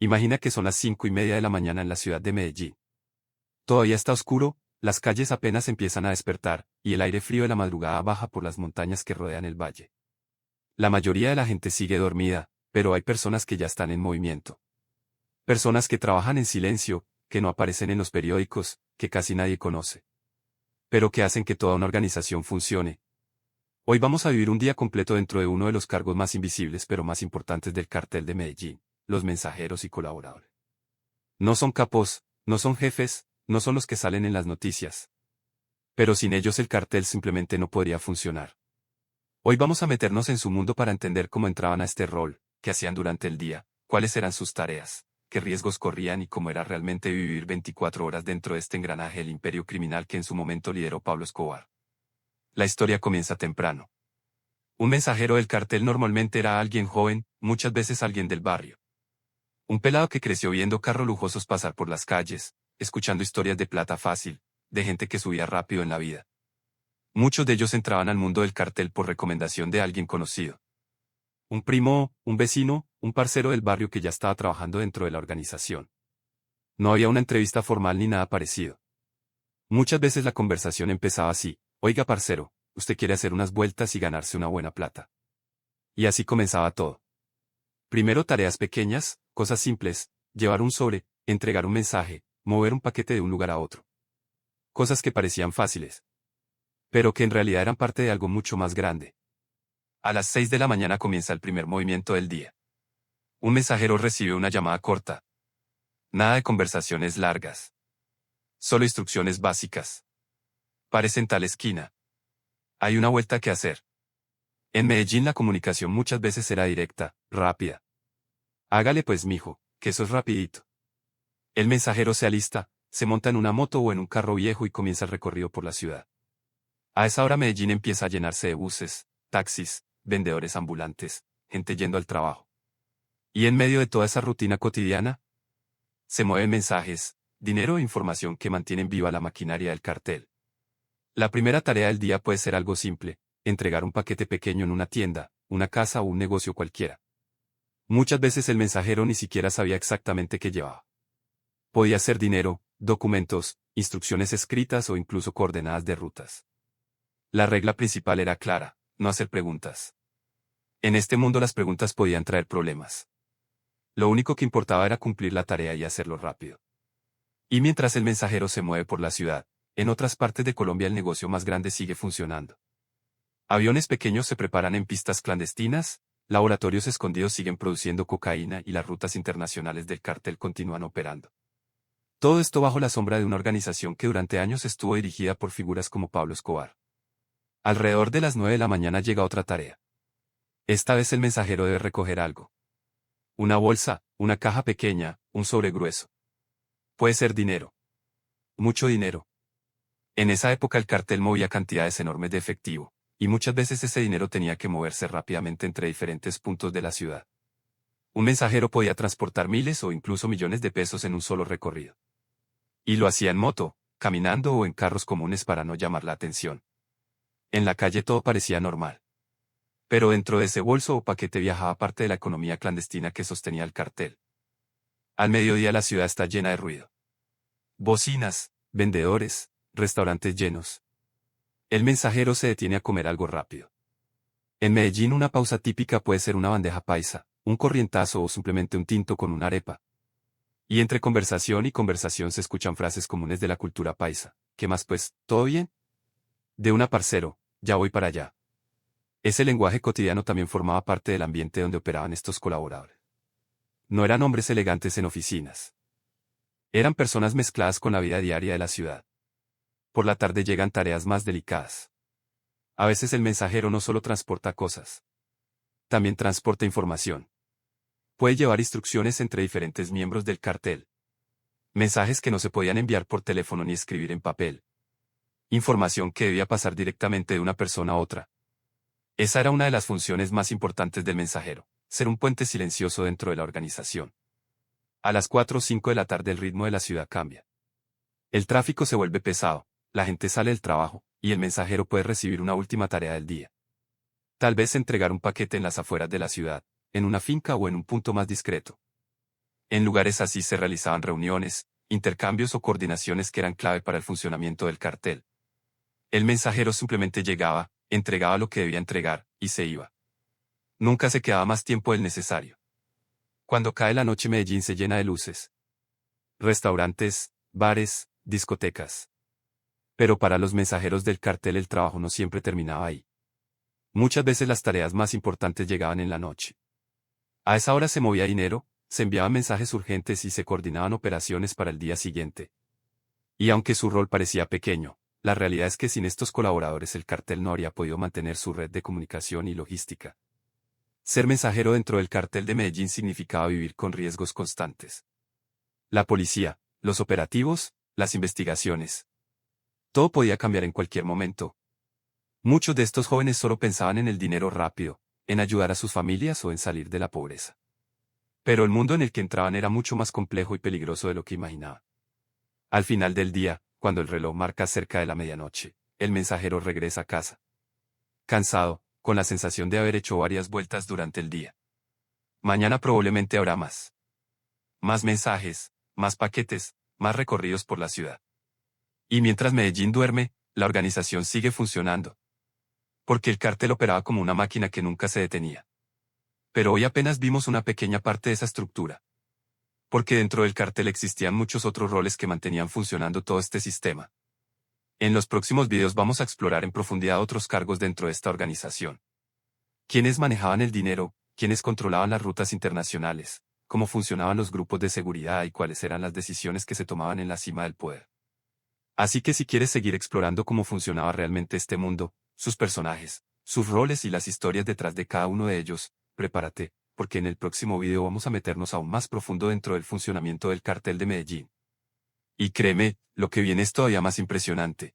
Imagina que son las 5:30 de la mañana en la ciudad de Medellín. Todavía está oscuro, las calles apenas empiezan a despertar, y el aire frío de la madrugada baja por las montañas que rodean el valle. La mayoría de la gente sigue dormida, pero hay personas que ya están en movimiento. Personas que trabajan en silencio, que no aparecen en los periódicos, que casi nadie conoce. Pero que hacen que toda una organización funcione. Hoy vamos a vivir un día completo dentro de uno de los cargos más invisibles pero más importantes del cartel de Medellín, los mensajeros y colaboradores. No son capos, no son jefes, no son los que salen en las noticias. Pero sin ellos el cartel simplemente no podría funcionar. Hoy vamos a meternos en su mundo para entender cómo entraban a este rol, qué hacían durante el día, cuáles eran sus tareas, qué riesgos corrían y cómo era realmente vivir 24 horas dentro de este engranaje del imperio criminal que en su momento lideró Pablo Escobar. La historia comienza temprano. Un mensajero del cartel normalmente era alguien joven, muchas veces alguien del barrio. Un pelado que creció viendo carros lujosos pasar por las calles, escuchando historias de plata fácil, de gente que subía rápido en la vida. Muchos de ellos entraban al mundo del cartel por recomendación de alguien conocido. Un primo, un vecino, un parcero del barrio que ya estaba trabajando dentro de la organización. No había una entrevista formal ni nada parecido. Muchas veces la conversación empezaba así: oiga parcero, usted quiere hacer unas vueltas y ganarse una buena plata. Y así comenzaba todo. Primero tareas pequeñas, cosas simples, llevar un sobre, entregar un mensaje, mover un paquete de un lugar a otro. Cosas que parecían fáciles, pero que en realidad eran parte de algo mucho más grande. A las 6 de la mañana comienza el primer movimiento del día. Un mensajero recibe una llamada corta. Nada de conversaciones largas. Solo instrucciones básicas. Parece en tal esquina. Hay una vuelta que hacer. En Medellín la comunicación muchas veces era directa, rápida. Hágale pues mijo, que eso es rapidito. El mensajero se alista, se monta en una moto o en un carro viejo y comienza el recorrido por la ciudad. A esa hora Medellín empieza a llenarse de buses, taxis, vendedores ambulantes, gente yendo al trabajo. Y en medio de toda esa rutina cotidiana, se mueven mensajes, dinero e información que mantienen viva la maquinaria del cartel. La primera tarea del día puede ser algo simple: entregar un paquete pequeño en una tienda, una casa o un negocio cualquiera. Muchas veces el mensajero ni siquiera sabía exactamente qué llevaba. Podía ser dinero, documentos, instrucciones escritas o incluso coordenadas de rutas. La regla principal era clara: no hacer preguntas. En este mundo las preguntas podían traer problemas. Lo único que importaba era cumplir la tarea y hacerlo rápido. Y mientras el mensajero se mueve por la ciudad, en otras partes de Colombia el negocio más grande sigue funcionando. Aviones pequeños se preparan en pistas clandestinas, laboratorios escondidos siguen produciendo cocaína y las rutas internacionales del cartel continúan operando. Todo esto bajo la sombra de una organización que durante años estuvo dirigida por figuras como Pablo Escobar. Alrededor de las 9 de la mañana llega otra tarea. Esta vez el mensajero debe recoger algo. Una bolsa, una caja pequeña, un sobre grueso. Puede ser dinero. Mucho dinero. En esa época el cartel movía cantidades enormes de efectivo, y muchas veces ese dinero tenía que moverse rápidamente entre diferentes puntos de la ciudad. Un mensajero podía transportar miles o incluso millones de pesos en un solo recorrido. Y lo hacía en moto, caminando o en carros comunes para no llamar la atención. En la calle todo parecía normal. Pero dentro de ese bolso o paquete viajaba parte de la economía clandestina que sostenía el cartel. Al mediodía la ciudad está llena de ruido. Bocinas, vendedores, restaurantes llenos. El mensajero se detiene a comer algo rápido. En Medellín una pausa típica puede ser una bandeja paisa, un corrientazo o simplemente un tinto con una arepa. Y entre conversación y conversación se escuchan frases comunes de la cultura paisa. ¿Qué más pues? ¿Todo bien? De una parcero, ya voy para allá. Ese lenguaje cotidiano también formaba parte del ambiente donde operaban estos colaboradores. No eran hombres elegantes en oficinas. Eran personas mezcladas con la vida diaria de la ciudad. Por la tarde llegan tareas más delicadas. A veces el mensajero no solo transporta cosas. También transporta información. Puede llevar instrucciones entre diferentes miembros del cartel. Mensajes que no se podían enviar por teléfono ni escribir en papel. Información que debía pasar directamente de una persona a otra. Esa era una de las funciones más importantes del mensajero: ser un puente silencioso dentro de la organización. A las 4 o 5 de la tarde el ritmo de la ciudad cambia. El tráfico se vuelve pesado, la gente sale del trabajo, y el mensajero puede recibir una última tarea del día. Tal vez entregar un paquete en las afueras de la ciudad, en una finca o en un punto más discreto. En lugares así se realizaban reuniones, intercambios o coordinaciones que eran clave para el funcionamiento del cartel. El mensajero simplemente llegaba, entregaba lo que debía entregar, y se iba. Nunca se quedaba más tiempo del necesario. Cuando cae la noche Medellín se llena de luces. Restaurantes, bares, discotecas. Pero para los mensajeros del cartel el trabajo no siempre terminaba ahí. Muchas veces las tareas más importantes llegaban en la noche. A esa hora se movía dinero, se enviaban mensajes urgentes y se coordinaban operaciones para el día siguiente. Y aunque su rol parecía pequeño, la realidad es que sin estos colaboradores el cartel no habría podido mantener su red de comunicación y logística. Ser mensajero dentro del cartel de Medellín significaba vivir con riesgos constantes. La policía, los operativos, las investigaciones. Todo podía cambiar en cualquier momento. Muchos de estos jóvenes solo pensaban en el dinero rápido, en ayudar a sus familias o en salir de la pobreza. Pero el mundo en el que entraban era mucho más complejo y peligroso de lo que imaginaban. Al final del día, cuando el reloj marca cerca de la medianoche, el mensajero regresa a casa. Cansado, con la sensación de haber hecho varias vueltas durante el día. Mañana probablemente habrá más. Más mensajes, más paquetes, más recorridos por la ciudad. Y mientras Medellín duerme, la organización sigue funcionando. Porque el cartel operaba como una máquina que nunca se detenía. Pero hoy apenas vimos una pequeña parte de esa estructura. Porque dentro del cartel existían muchos otros roles que mantenían funcionando todo este sistema. En los próximos videos vamos a explorar en profundidad otros cargos dentro de esta organización. ¿Quiénes manejaban el dinero? ¿Quiénes controlaban las rutas internacionales? ¿Cómo funcionaban los grupos de seguridad y cuáles eran las decisiones que se tomaban en la cima del poder? Así que si quieres seguir explorando cómo funcionaba realmente este mundo, sus personajes, sus roles y las historias detrás de cada uno de ellos, prepárate, porque en el próximo video vamos a meternos aún más profundo dentro del funcionamiento del cartel de Medellín. Y créeme, lo que viene es todavía más impresionante.